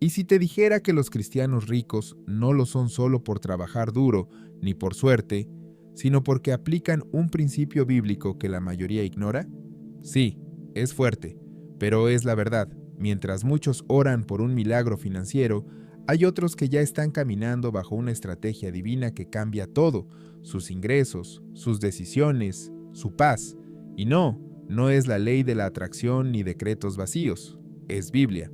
¿Y si te dijera que los cristianos ricos no lo son solo por trabajar duro ni por suerte, sino porque aplican un principio bíblico que la mayoría ignora? Sí, es fuerte, pero es la verdad. Mientras muchos oran por un milagro financiero, hay otros que ya están caminando bajo una estrategia divina que cambia todo: sus ingresos, sus decisiones, su paz. Y no es la ley de la atracción ni decretos vacíos. Es Biblia,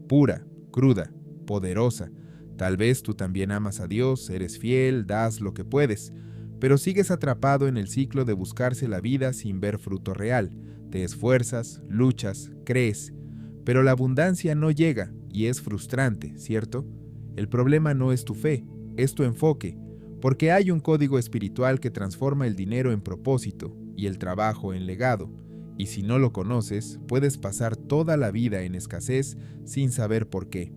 pura, cruda, poderosa. Tal vez tú también amas a Dios, eres fiel, das lo que puedes, pero sigues atrapado en el ciclo de buscarse la vida sin ver fruto real. Te esfuerzas, luchas, crees, pero la abundancia no llega y es frustrante, ¿cierto? El problema no es tu fe, es tu enfoque, porque hay un código espiritual que transforma el dinero en propósito y el trabajo en legado. Y si no lo conoces, puedes pasar toda la vida en escasez sin saber por qué.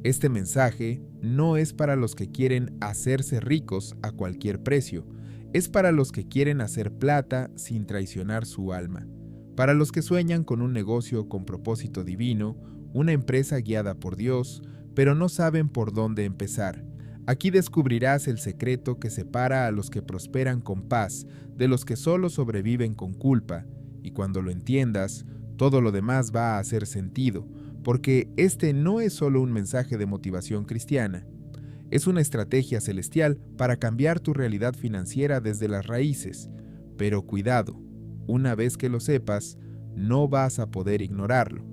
Este mensaje no es para los que quieren hacerse ricos a cualquier precio, es para los que quieren hacer plata sin traicionar su alma, para los que sueñan con un negocio con propósito divino, una empresa guiada por Dios, pero no saben por dónde empezar. Aquí descubrirás el secreto que separa a los que prosperan con paz de los que solo sobreviven con culpa, y cuando lo entiendas, todo lo demás va a hacer sentido, porque este no es solo un mensaje de motivación cristiana, es una estrategia celestial para cambiar tu realidad financiera desde las raíces. Pero cuidado, una vez que lo sepas, no vas a poder ignorarlo.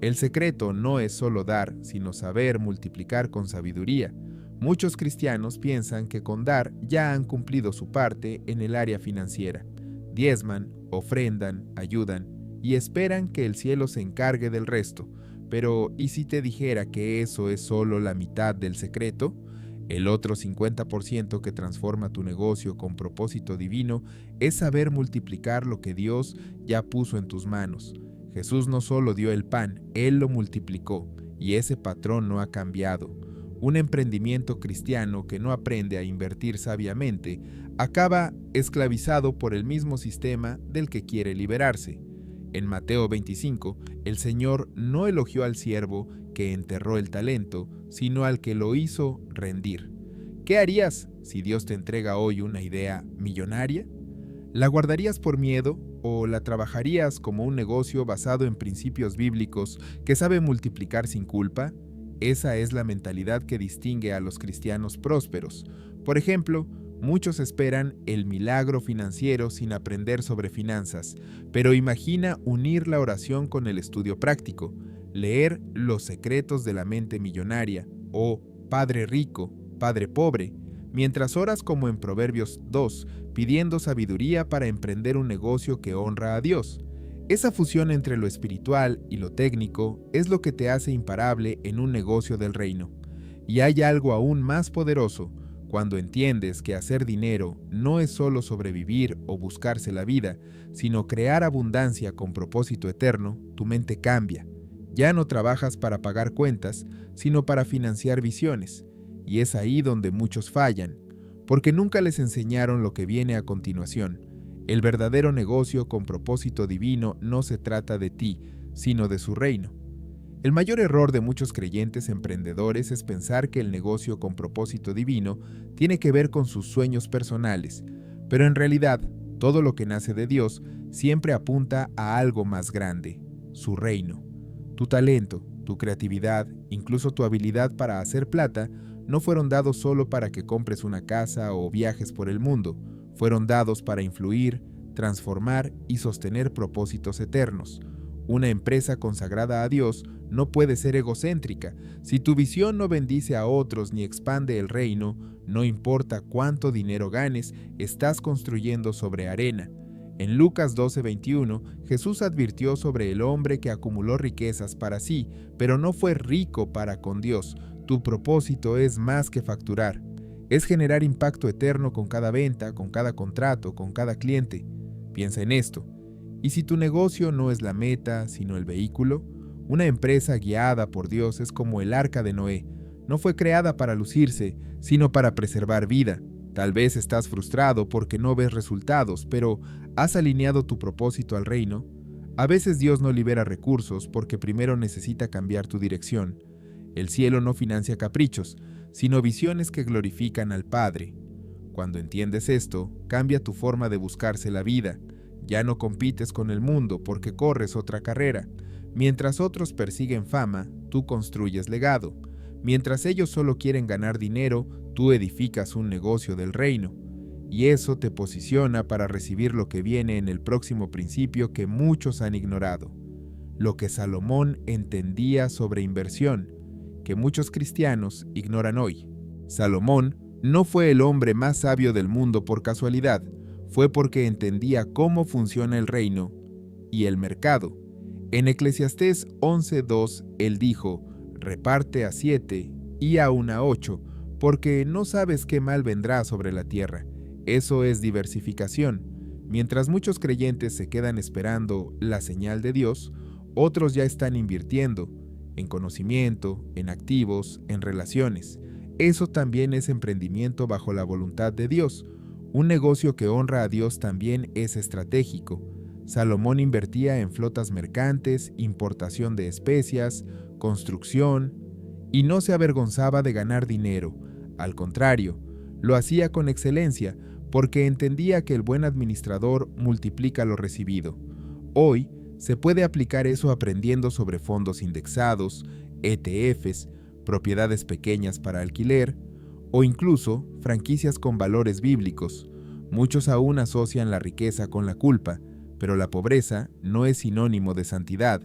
El secreto no es solo dar, sino saber multiplicar con sabiduría. Muchos cristianos piensan que con dar ya han cumplido su parte en el área financiera. Diezman, ofrendan, ayudan y esperan que el cielo se encargue del resto. Pero, ¿y si te dijera que eso es solo la mitad del secreto? El otro 50% que transforma tu negocio con propósito divino es saber multiplicar lo que Dios ya puso en tus manos. Jesús no solo dio el pan, Él lo multiplicó, y ese patrón no ha cambiado. Un emprendimiento cristiano que no aprende a invertir sabiamente acaba esclavizado por el mismo sistema del que quiere liberarse. En Mateo 25, el Señor no elogió al siervo que enterró el talento, sino al que lo hizo rendir. ¿Qué harías si Dios te entrega hoy una idea millonaria? ¿La guardarías por miedo o la trabajarías como un negocio basado en principios bíblicos que sabe multiplicar sin culpa? Esa es la mentalidad que distingue a los cristianos prósperos. Por ejemplo, muchos esperan el milagro financiero sin aprender sobre finanzas, pero imagina unir la oración con el estudio práctico, leer Los secretos de la mente millonaria o Padre rico, Padre pobre, mientras oras como en Proverbios 2, pidiendo sabiduría para emprender un negocio que honra a Dios. Esa fusión entre lo espiritual y lo técnico es lo que te hace imparable en un negocio del reino. Y hay algo aún más poderoso. Cuando entiendes que hacer dinero no es solo sobrevivir o buscarse la vida, sino crear abundancia con propósito eterno, tu mente cambia. Ya no trabajas para pagar cuentas, sino para financiar visiones. Y es ahí donde muchos fallan, porque nunca les enseñaron lo que viene a continuación. El verdadero negocio con propósito divino no se trata de ti, sino de su reino. El mayor error de muchos creyentes emprendedores es pensar que el negocio con propósito divino tiene que ver con sus sueños personales, pero en realidad, todo lo que nace de Dios siempre apunta a algo más grande, su reino. Tu talento, tu creatividad, incluso tu habilidad para hacer plata, no fueron dados solo para que compres una casa o viajes por el mundo, fueron dados para influir, transformar y sostener propósitos eternos. Una empresa consagrada a Dios no puede ser egocéntrica. Si tu visión no bendice a otros ni expande el reino, no importa cuánto dinero ganes, estás construyendo sobre arena. En Lucas 12:21, Jesús advirtió sobre el hombre que acumuló riquezas para sí, pero no fue rico para con Dios. Tu propósito es más que facturar. Es generar impacto eterno con cada venta, con cada contrato, con cada cliente. Piensa en esto. ¿Y si tu negocio no es la meta, sino el vehículo? Una empresa guiada por Dios es como el arca de Noé. No fue creada para lucirse, sino para preservar vida. Tal vez estás frustrado porque no ves resultados, pero ¿has alineado tu propósito al reino? A veces Dios no libera recursos porque primero necesita cambiar tu dirección. El cielo no financia caprichos, sino visiones que glorifican al Padre. Cuando entiendes esto, cambia tu forma de buscarse la vida. Ya no compites con el mundo porque corres otra carrera. Mientras otros persiguen fama, tú construyes legado. Mientras ellos solo quieren ganar dinero, tú edificas un negocio del reino. Y eso te posiciona para recibir lo que viene en el próximo principio que muchos han ignorado. Lo que Salomón entendía sobre inversión, que muchos cristianos ignoran hoy. Salomón no fue el hombre más sabio del mundo por casualidad, fue porque entendía cómo funciona el reino y el mercado. En Eclesiastés 11:2 él dijo: reparte a 7 y aun a 8, porque no sabes qué mal vendrá sobre la tierra. Eso es diversificación. Mientras muchos creyentes se quedan esperando la señal de Dios, otros ya están invirtiendo en conocimiento, en activos, en relaciones. Eso también es emprendimiento bajo la voluntad de Dios. Un negocio que honra a Dios también es estratégico. Salomón invertía en flotas mercantes, importación de especias, construcción, y no se avergonzaba de ganar dinero. Al contrario, lo hacía con excelencia, porque entendía que el buen administrador multiplica lo recibido. Hoy, se puede aplicar eso aprendiendo sobre fondos indexados, ETFs, propiedades pequeñas para alquiler, o incluso franquicias con valores bíblicos. Muchos aún asocian la riqueza con la culpa, pero la pobreza no es sinónimo de santidad.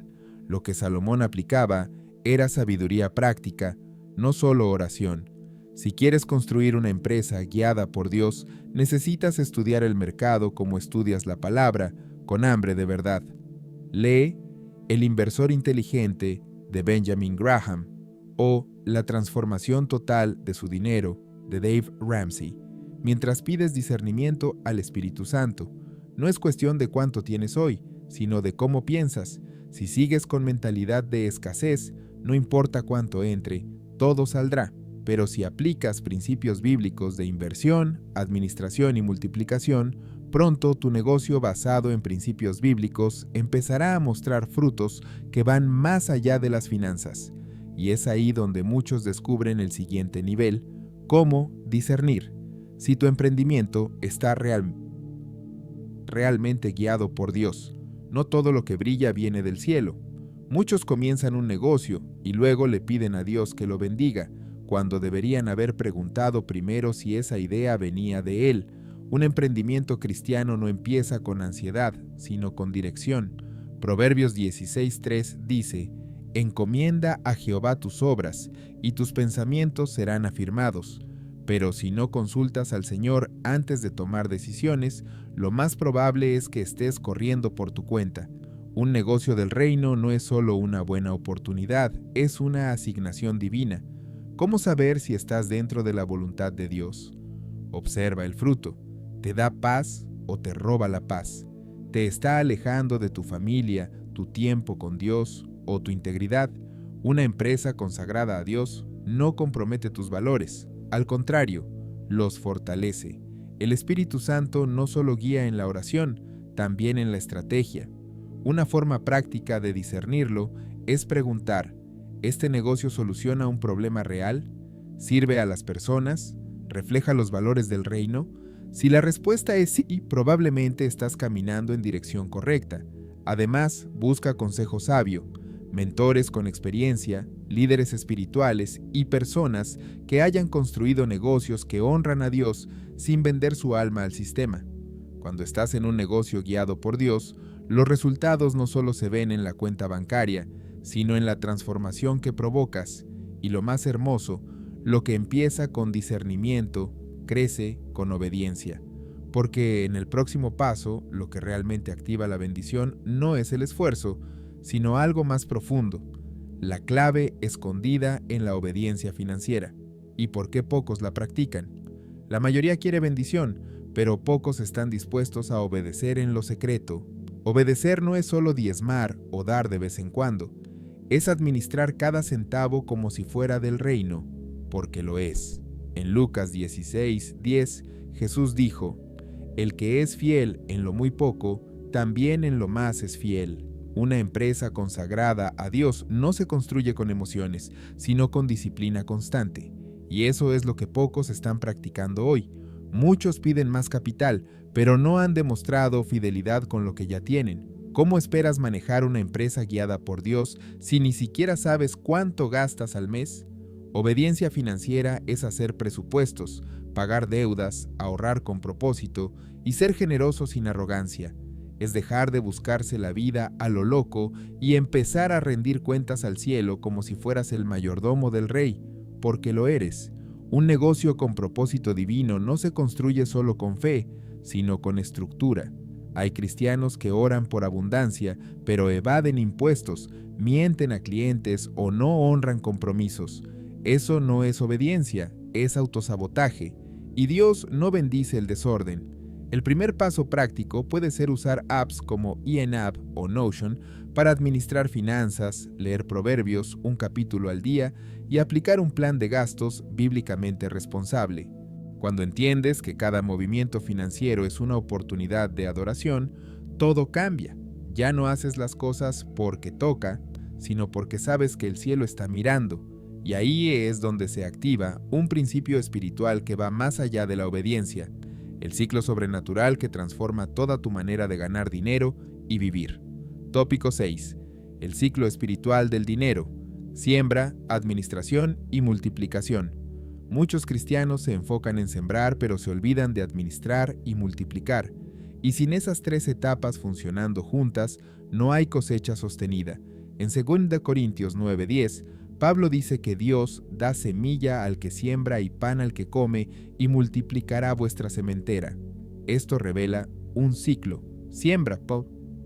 Lo que Salomón aplicaba era sabiduría práctica, no solo oración. Si quieres construir una empresa guiada por Dios, necesitas estudiar el mercado como estudias la palabra, con hambre de verdad. Lee El inversor inteligente de Benjamin Graham o La transformación total de su dinero de Dave Ramsey. Mientras pides discernimiento al Espíritu Santo, no es cuestión de cuánto tienes hoy, sino de cómo piensas. Si sigues con mentalidad de escasez, no importa cuánto entre, todo saldrá. Pero si aplicas principios bíblicos de inversión, administración y multiplicación, pronto tu negocio basado en principios bíblicos empezará a mostrar frutos que van más allá de las finanzas. Y es ahí donde muchos descubren el siguiente nivel: cómo discernir si tu emprendimiento está realmente guiado por Dios. No todo lo que brilla viene del cielo. Muchos comienzan un negocio y luego le piden a Dios que lo bendiga, cuando deberían haber preguntado primero si esa idea venía de Él. Un emprendimiento cristiano no empieza con ansiedad, sino con dirección. Proverbios 16:3 dice: encomienda a Jehová tus obras, y tus pensamientos serán afirmados. Pero si no consultas al Señor antes de tomar decisiones, lo más probable es que estés corriendo por tu cuenta. Un negocio del reino no es solo una buena oportunidad, es una asignación divina. ¿Cómo saber si estás dentro de la voluntad de Dios? Observa el fruto. ¿Te da paz o te roba la paz? ¿Te está alejando de tu familia, tu tiempo con Dios o tu integridad? Una empresa consagrada a Dios no compromete tus valores. Al contrario, los fortalece. El Espíritu Santo no solo guía en la oración, también en la estrategia. Una forma práctica de discernirlo es preguntar: ¿este negocio soluciona un problema real? ¿Sirve a las personas? ¿Refleja los valores del reino? Si la respuesta es sí, probablemente estás caminando en dirección correcta. Además, busca consejo sabio, mentores con experiencia, líderes espirituales y personas que hayan construido negocios que honran a Dios sin vender su alma al sistema. Cuando estás en un negocio guiado por Dios, los resultados no solo se ven en la cuenta bancaria, sino en la transformación que provocas, y lo más hermoso, lo que empieza con discernimiento, crece con obediencia. Porque en el próximo paso, lo que realmente activa la bendición no es el esfuerzo, sino algo más profundo: la clave escondida en la obediencia financiera. ¿Y por qué pocos la practican? La mayoría quiere bendición, pero pocos están dispuestos a obedecer en lo secreto. Obedecer no es solo diezmar o dar de vez en cuando, es administrar cada centavo como si fuera del reino, porque lo es. En Lucas 16:10, Jesús dijo: el que es fiel en lo muy poco, también en lo más es fiel. Una empresa consagrada a Dios no se construye con emociones, sino con disciplina constante. Y eso es lo que pocos están practicando hoy. Muchos piden más capital, pero no han demostrado fidelidad con lo que ya tienen. ¿Cómo esperas manejar una empresa guiada por Dios si ni siquiera sabes cuánto gastas al mes? Obediencia financiera es hacer presupuestos, pagar deudas, ahorrar con propósito y ser generoso sin arrogancia. Es dejar de buscarse la vida a lo loco y empezar a rendir cuentas al cielo como si fueras el mayordomo del rey, porque lo eres. Un negocio con propósito divino no se construye solo con fe, sino con estructura. Hay cristianos que oran por abundancia, pero evaden impuestos, mienten a clientes o no honran compromisos. Eso no es obediencia, es autosabotaje, y Dios no bendice el desorden. El primer paso práctico puede ser usar apps como ENAP o Notion para administrar finanzas, leer proverbios un capítulo al día y aplicar un plan de gastos bíblicamente responsable. Cuando entiendes que cada movimiento financiero es una oportunidad de adoración, todo cambia. Ya no haces las cosas porque toca, sino porque sabes que el cielo está mirando. Y ahí es donde se activa un principio espiritual que va más allá de la obediencia, el ciclo sobrenatural que transforma toda tu manera de ganar dinero y vivir. Tópico 6. El ciclo espiritual del dinero: siembra, administración y multiplicación. Muchos cristianos se enfocan en sembrar, pero se olvidan de administrar y multiplicar. Y sin esas tres etapas funcionando juntas, no hay cosecha sostenida. En 2 Corintios 9:10, Pablo dice que Dios da semilla al que siembra y pan al que come, y multiplicará vuestra sementera. Esto revela un ciclo: siembra,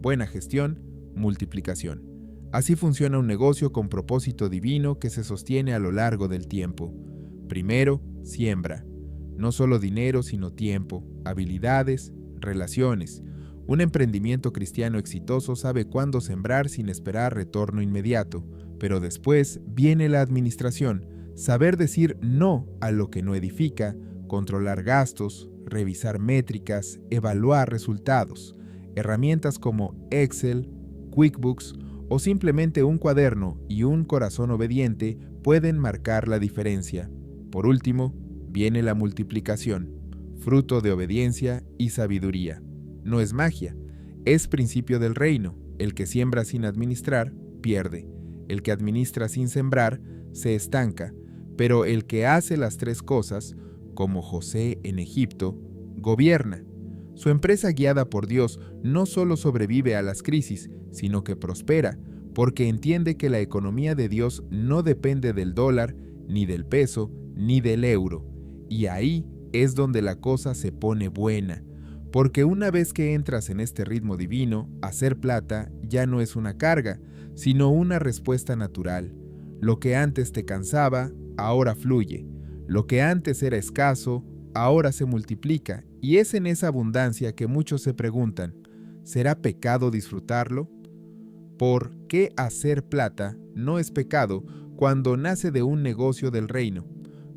buena gestión, multiplicación. Así funciona un negocio con propósito divino que se sostiene a lo largo del tiempo. Primero, siembra. No solo dinero, sino tiempo, habilidades, relaciones. Un emprendimiento cristiano exitoso sabe cuándo sembrar sin esperar retorno inmediato. Pero después viene la administración, saber decir no a lo que no edifica, controlar gastos, revisar métricas, evaluar resultados. Herramientas como Excel, QuickBooks o simplemente un cuaderno y un corazón obediente pueden marcar la diferencia. Por último, viene la multiplicación, fruto de obediencia y sabiduría. No es magia, es principio del reino. El que siembra sin administrar, pierde. El que administra sin sembrar, se estanca. Pero el que hace las tres cosas, como José en Egipto, gobierna. Su empresa guiada por Dios no solo sobrevive a las crisis, sino que prospera, porque entiende que la economía de Dios no depende del dólar, ni del peso, ni del euro. Y ahí es donde la cosa se pone buena, porque una vez que entras en este ritmo divino, hacer plata ya no es una carga, sino una respuesta natural. Lo que antes te cansaba, ahora fluye. Lo que antes era escaso, ahora se multiplica. Y es en esa abundancia que muchos se preguntan, ¿será pecado disfrutarlo? ¿Por qué hacer plata no es pecado cuando nace de un negocio del reino?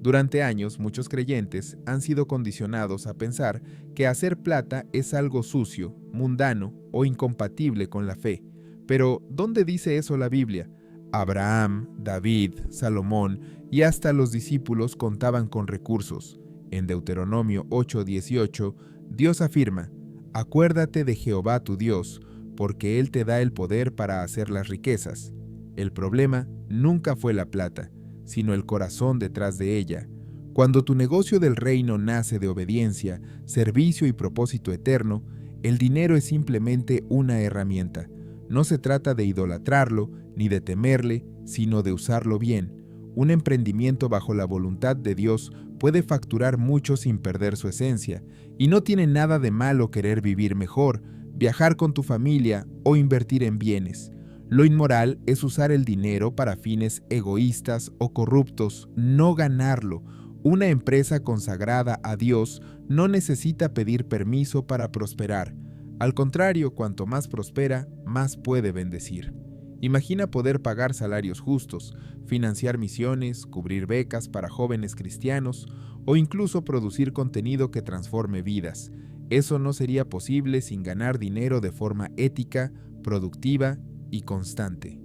Durante años, muchos creyentes han sido condicionados a pensar que hacer plata es algo sucio, mundano o incompatible con la fe. Pero, ¿dónde dice eso la Biblia? Abraham, David, Salomón y hasta los discípulos contaban con recursos. En Deuteronomio 8:18, Dios afirma: «Acuérdate de Jehová tu Dios, porque Él te da el poder para hacer las riquezas». El problema nunca fue la plata, sino el corazón detrás de ella. Cuando tu negocio del reino nace de obediencia, servicio y propósito eterno, el dinero es simplemente una herramienta. No se trata de idolatrarlo ni de temerle, sino de usarlo bien. Un emprendimiento bajo la voluntad de Dios puede facturar mucho sin perder su esencia, y no tiene nada de malo querer vivir mejor, viajar con tu familia o invertir en bienes. Lo inmoral es usar el dinero para fines egoístas o corruptos, no ganarlo. Una empresa consagrada a Dios no necesita pedir permiso para prosperar. Al contrario, cuanto más prospera, más puede bendecir. Imagina poder pagar salarios justos, financiar misiones, cubrir becas para jóvenes cristianos o incluso producir contenido que transforme vidas. Eso no sería posible sin ganar dinero de forma ética, productiva y constante.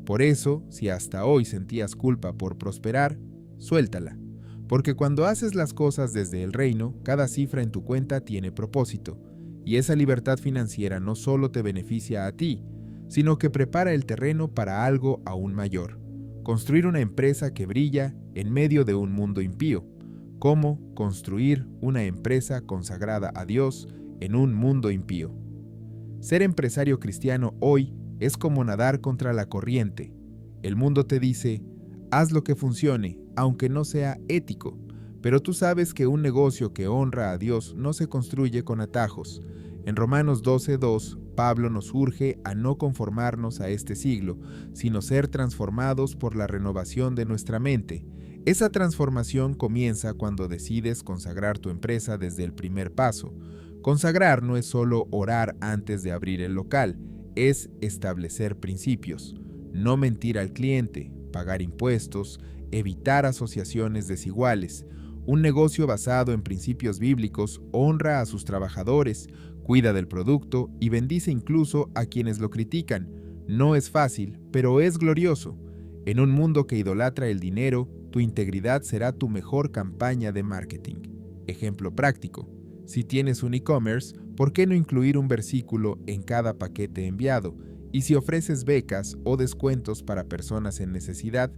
Por eso, si hasta hoy sentías culpa por prosperar, suéltala. Porque cuando haces las cosas desde el reino, cada cifra en tu cuenta tiene propósito. Y esa libertad financiera no solo te beneficia a ti, sino que prepara el terreno para algo aún mayor. Construir una empresa que brilla en medio de un mundo impío. ¿Cómo construir una empresa consagrada a Dios en un mundo impío? Ser empresario cristiano hoy es como nadar contra la corriente. El mundo te dice, haz lo que funcione, aunque no sea ético, pero tú sabes que un negocio que honra a Dios no se construye con atajos. En Romanos 12:2, Pablo nos urge a no conformarnos a este siglo, sino ser transformados por la renovación de nuestra mente. Esa transformación comienza cuando decides consagrar tu empresa desde el primer paso. Consagrar no es solo orar antes de abrir el local, es establecer principios, no mentir al cliente, pagar impuestos, evitar asociaciones desiguales. Un negocio basado en principios bíblicos honra a sus trabajadores, cuida del producto y bendice incluso a quienes lo critican. No es fácil, pero es glorioso. En un mundo que idolatra el dinero, tu integridad será tu mejor campaña de marketing. Ejemplo práctico. Si tienes un e-commerce, ¿por qué no incluir un versículo en cada paquete enviado? Y si ofreces becas o descuentos para personas en necesidad,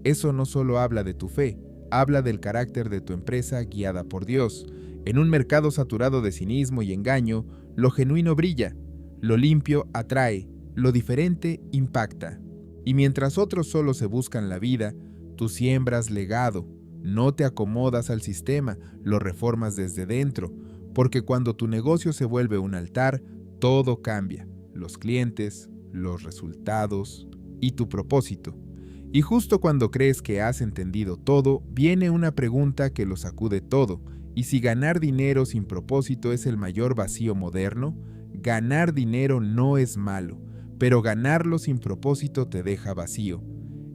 eso no solo habla de tu fe, habla del carácter de tu empresa guiada por Dios. En un mercado saturado de cinismo y engaño, lo genuino brilla, lo limpio atrae, lo diferente impacta. Y mientras otros solo se buscan la vida, tú siembras legado, no te acomodas al sistema, lo reformas desde dentro, porque cuando tu negocio se vuelve un altar, todo cambia, los clientes, los resultados y tu propósito. Y justo cuando crees que has entendido todo, viene una pregunta que lo sacude todo. ¿Y si ganar dinero sin propósito es el mayor vacío moderno? Ganar dinero no es malo, pero ganarlo sin propósito te deja vacío.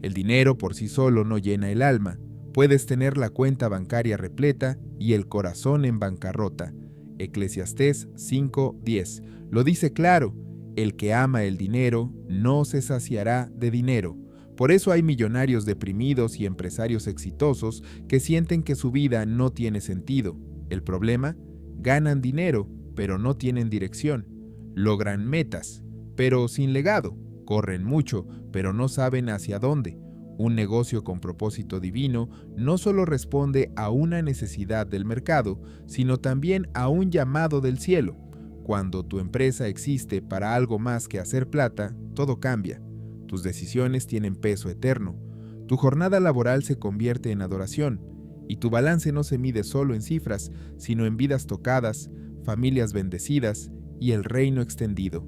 El dinero por sí solo no llena el alma. Puedes tener la cuenta bancaria repleta y el corazón en bancarrota. Eclesiastés 5:10 lo dice claro: el que ama el dinero no se saciará de dinero. Por eso hay millonarios deprimidos y empresarios exitosos que sienten que su vida no tiene sentido. El problema: ganan dinero, pero no tienen dirección. Logran metas, pero sin legado. Corren mucho, pero no saben hacia dónde. Un negocio con propósito divino no solo responde a una necesidad del mercado, sino también a un llamado del cielo. Cuando tu empresa existe para algo más que hacer plata, todo cambia. Tus decisiones tienen peso eterno. Tu jornada laboral se convierte en adoración, y tu balance no se mide solo en cifras, sino en vidas tocadas, familias bendecidas y el reino extendido.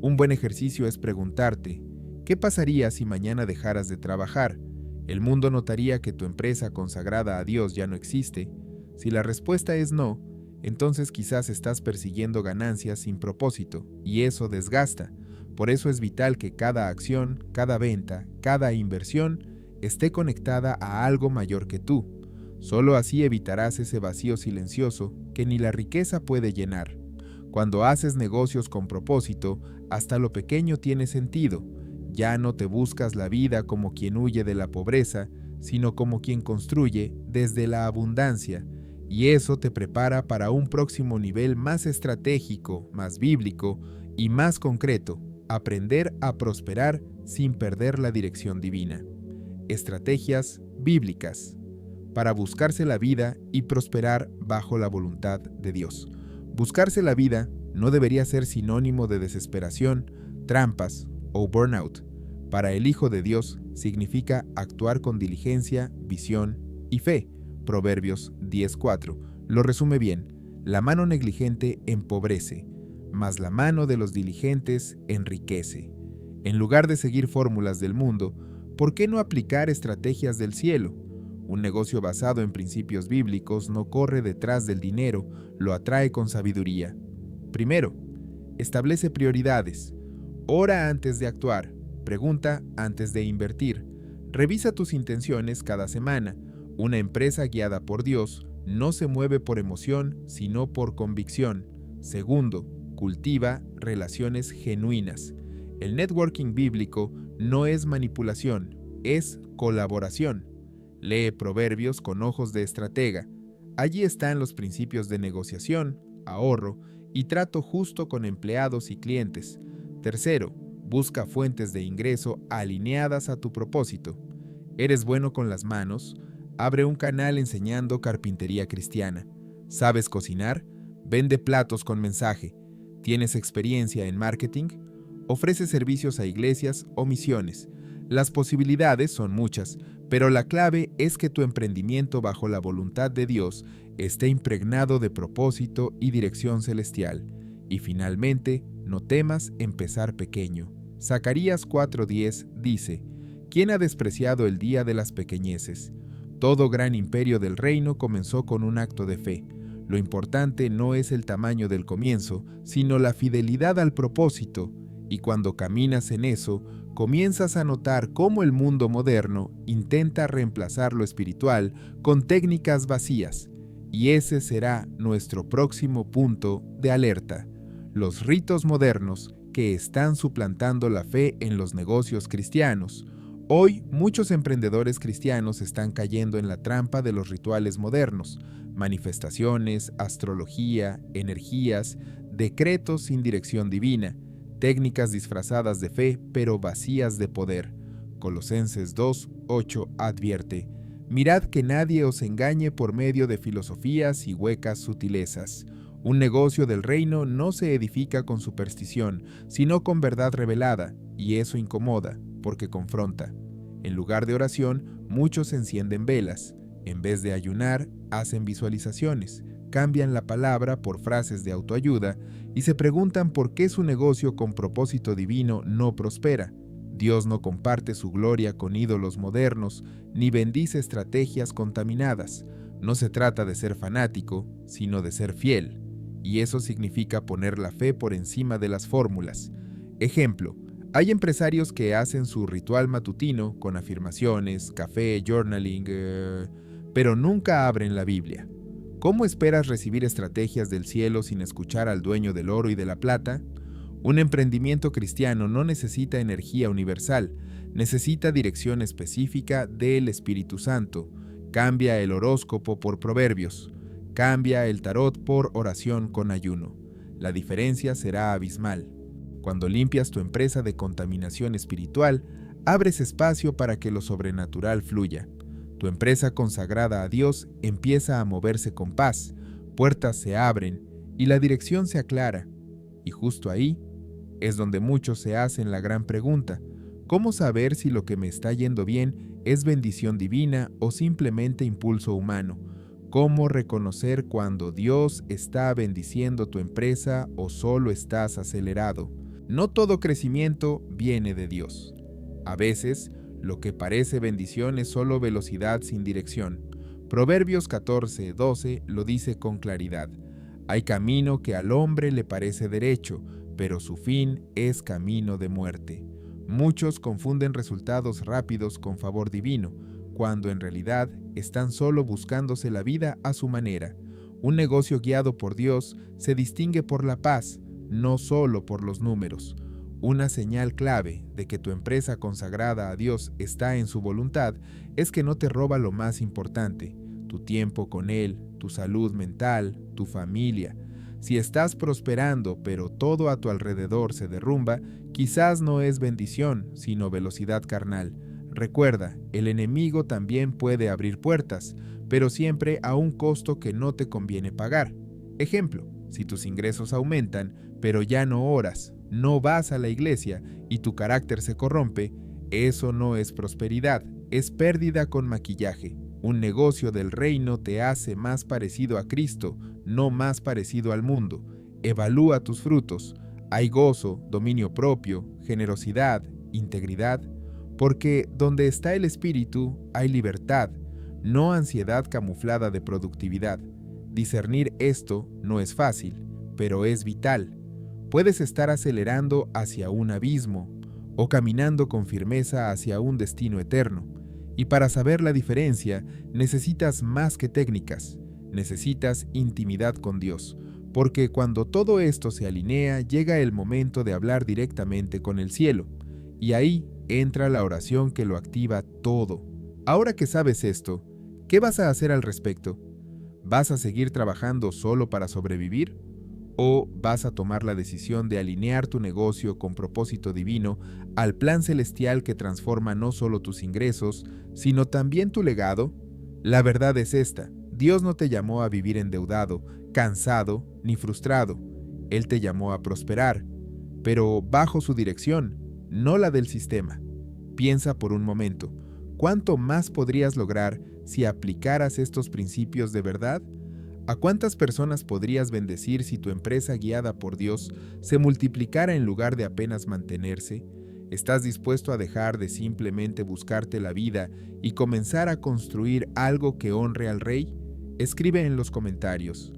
Un buen ejercicio es preguntarte: ¿qué pasaría si mañana dejaras de trabajar? ¿El mundo notaría que tu empresa consagrada a Dios ya no existe? Si la respuesta es no, entonces quizás estás persiguiendo ganancias sin propósito, y eso desgasta. Por eso es vital que cada acción, cada venta, cada inversión esté conectada a algo mayor que tú. Solo así evitarás ese vacío silencioso que ni la riqueza puede llenar. Cuando haces negocios con propósito, hasta lo pequeño tiene sentido. Ya no te buscas la vida como quien huye de la pobreza, sino como quien construye desde la abundancia, y eso te prepara para un próximo nivel más estratégico, más bíblico y más concreto: aprender a prosperar sin perder la dirección divina. Estrategias bíblicas para buscarse la vida y prosperar bajo la voluntad de Dios. Buscarse la vida no debería ser sinónimo de desesperación, trampas o burnout. Para el Hijo de Dios significa actuar con diligencia, visión y fe. Proverbios 10:4 lo resume bien: la mano negligente empobrece, mas la mano de los diligentes enriquece. En lugar de seguir fórmulas del mundo, ¿por qué no aplicar estrategias del cielo? Un negocio basado en principios bíblicos no corre detrás del dinero, lo atrae con sabiduría. Primero, establece prioridades. Ora antes de actuar, pregunta antes de invertir. Revisa tus intenciones cada semana. Una empresa guiada por Dios no se mueve por emoción, sino por convicción. Segundo, cultiva relaciones genuinas. El networking bíblico no es manipulación, es colaboración. Lee Proverbios con ojos de estratega. Allí están los principios de negociación, ahorro y trato justo con empleados y clientes. Tercero, busca fuentes de ingreso alineadas a tu propósito. ¿Eres bueno con las manos? Abre un canal enseñando carpintería cristiana. ¿Sabes cocinar? Vende platos con mensaje. ¿Tienes experiencia en marketing? Ofrece servicios a iglesias o misiones. Las posibilidades son muchas, pero la clave es que tu emprendimiento bajo la voluntad de Dios esté impregnado de propósito y dirección celestial. Y finalmente, no temas empezar pequeño. Zacarías 4:10 dice: ¿Quién ha despreciado el día de las pequeñeces? Todo gran imperio del reino comenzó con un acto de fe. Lo importante no es el tamaño del comienzo, sino la fidelidad al propósito. Y cuando caminas en eso, comienzas a notar cómo el mundo moderno intenta reemplazar lo espiritual con técnicas vacías. Y ese será nuestro próximo punto de alerta: los ritos modernos que están suplantando la fe en los negocios cristianos. Hoy, muchos emprendedores cristianos están cayendo en la trampa de los rituales modernos: manifestaciones, astrología, energías, decretos sin dirección divina, técnicas disfrazadas de fe pero vacías de poder. Colosenses 2:8 advierte: mirad que nadie os engañe por medio de filosofías y huecas sutilezas. Un negocio del reino no se edifica con superstición, sino con verdad revelada, y eso incomoda, porque confronta. En lugar de oración, muchos encienden velas. En vez de ayunar, hacen visualizaciones, cambian la palabra por frases de autoayuda y se preguntan por qué su negocio con propósito divino no prospera. Dios no comparte su gloria con ídolos modernos, ni bendice estrategias contaminadas. No se trata de ser fanático, sino de ser fiel. Y eso significa poner la fe por encima de las fórmulas. Ejemplo: hay empresarios que hacen su ritual matutino con afirmaciones, café, journaling, pero nunca abren la Biblia. ¿Cómo esperas recibir estrategias del cielo sin escuchar al dueño del oro y de la plata? Un emprendimiento cristiano no necesita energía universal, necesita dirección específica del Espíritu Santo. Cambia el horóscopo por proverbios. Cambia el tarot por oración con ayuno. La diferencia será abismal. Cuando limpias tu empresa de contaminación espiritual, abres espacio para que lo sobrenatural fluya. Tu empresa consagrada a Dios empieza a moverse con paz, puertas se abren y la dirección se aclara. Y justo ahí es donde muchos se hacen la gran pregunta: ¿cómo saber si lo que me está yendo bien es bendición divina o simplemente impulso humano? ¿Cómo reconocer cuando Dios está bendiciendo tu empresa o solo estás acelerado? No todo crecimiento viene de Dios. A veces, lo que parece bendición es solo velocidad sin dirección. Proverbios 14:12 lo dice con claridad: hay camino que al hombre le parece derecho, pero su fin es camino de muerte. Muchos confunden resultados rápidos con favor divino, cuando en realidad están solo buscándose la vida a su manera. Un negocio guiado por Dios se distingue por la paz, no solo por los números. Una señal clave de que tu empresa consagrada a Dios está en su voluntad es que no te roba lo más importante: tu tiempo con Él, tu salud mental, tu familia. Si estás prosperando pero todo a tu alrededor se derrumba, quizás no es bendición, sino velocidad carnal. Recuerda, el enemigo también puede abrir puertas, pero siempre a un costo que no te conviene pagar. Ejemplo: si tus ingresos aumentan, pero ya no oras, no vas a la iglesia y tu carácter se corrompe, eso no es prosperidad, es pérdida con maquillaje. Un negocio del reino te hace más parecido a Cristo, no más parecido al mundo. Evalúa tus frutos. ¿Hay gozo, dominio propio, generosidad, integridad? Porque donde está el Espíritu hay libertad, no ansiedad camuflada de productividad. Discernir esto no es fácil, pero es vital. Puedes estar acelerando hacia un abismo o caminando con firmeza hacia un destino eterno. Y para saber la diferencia, necesitas más que técnicas, necesitas intimidad con Dios, porque cuando todo esto se alinea, llega el momento de hablar directamente con el cielo, y ahí entra la oración que lo activa todo. Ahora que sabes esto, ¿qué vas a hacer al respecto? ¿Vas a seguir trabajando solo para sobrevivir? ¿O vas a tomar la decisión de alinear tu negocio con propósito divino al plan celestial que transforma no solo tus ingresos, sino también tu legado? La verdad es esta: Dios no te llamó a vivir endeudado, cansado ni frustrado. Él te llamó a prosperar, pero bajo su dirección, no la del sistema. Piensa por un momento, ¿cuánto más podrías lograr si aplicaras estos principios de verdad? ¿A cuántas personas podrías bendecir si tu empresa guiada por Dios se multiplicara en lugar de apenas mantenerse? ¿Estás dispuesto a dejar de simplemente buscarte la vida y comenzar a construir algo que honre al Rey? Escribe en los comentarios: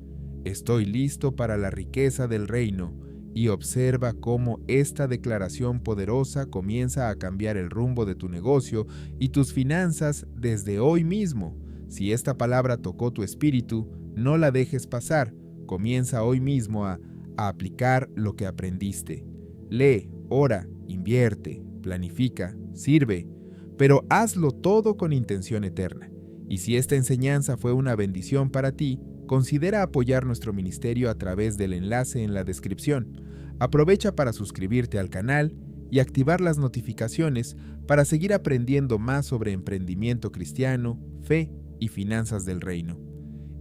estoy listo para la riqueza del reino, y observa cómo esta declaración poderosa comienza a cambiar el rumbo de tu negocio y tus finanzas desde hoy mismo. Si esta palabra tocó tu espíritu, no la dejes pasar. Comienza hoy mismo a aplicar lo que aprendiste. Lee, ora, invierte, planifica, sirve, pero hazlo todo con intención eterna. Y si esta enseñanza fue una bendición para ti, considera apoyar nuestro ministerio a través del enlace en la descripción. Aprovecha para suscribirte al canal y activar las notificaciones para seguir aprendiendo más sobre emprendimiento cristiano, fe y finanzas del reino.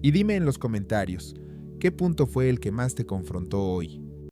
Y dime en los comentarios, ¿qué punto fue el que más te confrontó hoy?